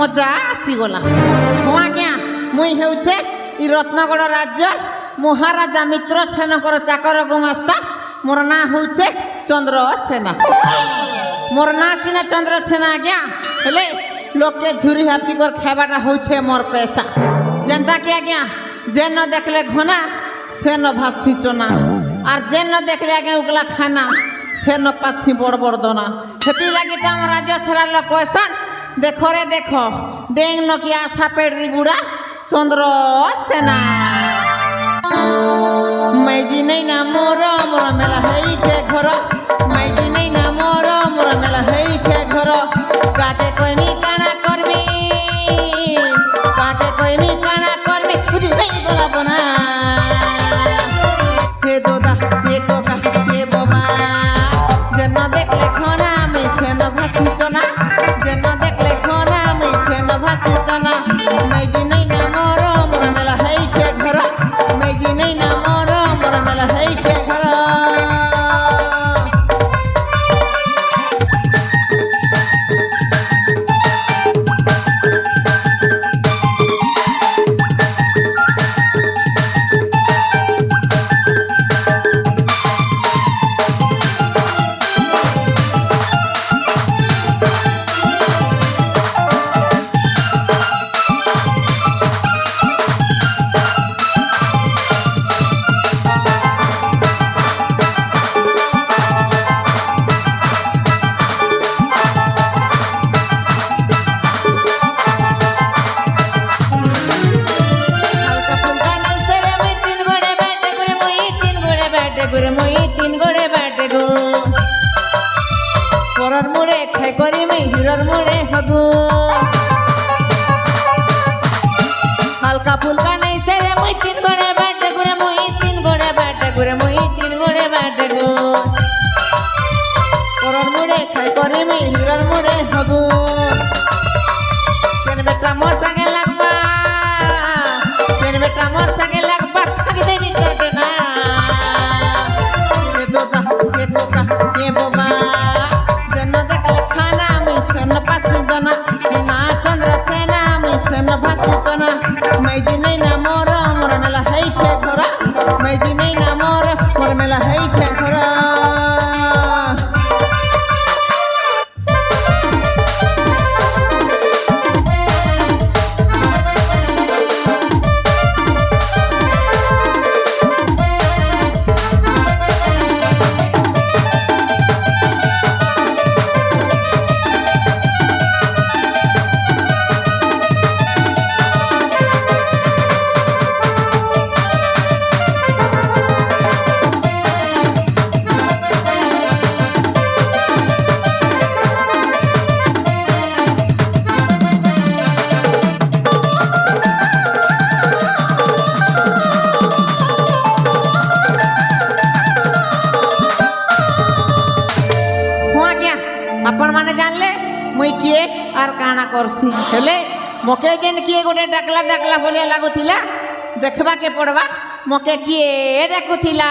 मजा आसीगला। हाँ आज्ञा मुई हेउछे इ रत्नगढ़ राज्य महाराजा मित्रसेनकर चाकर गुमास्ता। मोर ना होउछे चंद्रसेना। मोर ना सिना चंद्रसेना आज्ञा हेले लोक के झुरी हापी कर खाबाटा होउछे मोर पैसा। जनता के आज्ञा जेन देखले घना से न भात सिंचना और जेन देखले आज्ञा उगला खाना से न पाछी बड़ बड़ दोना। हेती लगी तो आम राज्य सारा लोक कहसन देखो रे देखो डेंग नकिया सापेड़ी बुढ़ा चंद्रसेना। मैजी नहीं ना मोर मोर मेला हेई छे घर। मैजी नहीं ना मोर मोर मेला हेई छे घर। काके कइमी काना करमी काके कइमी काना करमी खुदी हेई गला बना। हे दोदा हे कोका हे बाबा जेन देखले खाना मैं सेन भासी चना। जेन देखले खाना मैं सेन भासी चना। मैजी नहीं ना मोर मोर मेला हेई छे घर। मैजी नहीं ना मोर मोर मेला हेई छे घर। परर मुड़े खाई करी मैं हिरर मुड़े हगू। हल्का फुल्का नहीं से रे मुई तीन गोड़े बैठे गुरे मुई तीन गोड़े बैठे गुरे मुई तीन गोड़े बैठे गो। परर मुड़े खाई करी मैं हिरर मुड़े हगू। तेन बेटा मोर संगे लगबा तेन बेटा मोर संगे लगबा आगे दे भीतर ना। ये दोदा ये कोका ये बाबा ना चंद्रसेना मैं सेन भासी चना। मैजी नहीं ना मोर मोर मेला हेई छे घर। मैजी नहीं ना मोर मोर मेला हेई छे घर। आपण माने जानले मुई किए आर काना करसी हेले मके जेन किए गोटे डाकला डाकला बोलिया लागुथिला देखबा के पड़वा मके किए डाकुथिला।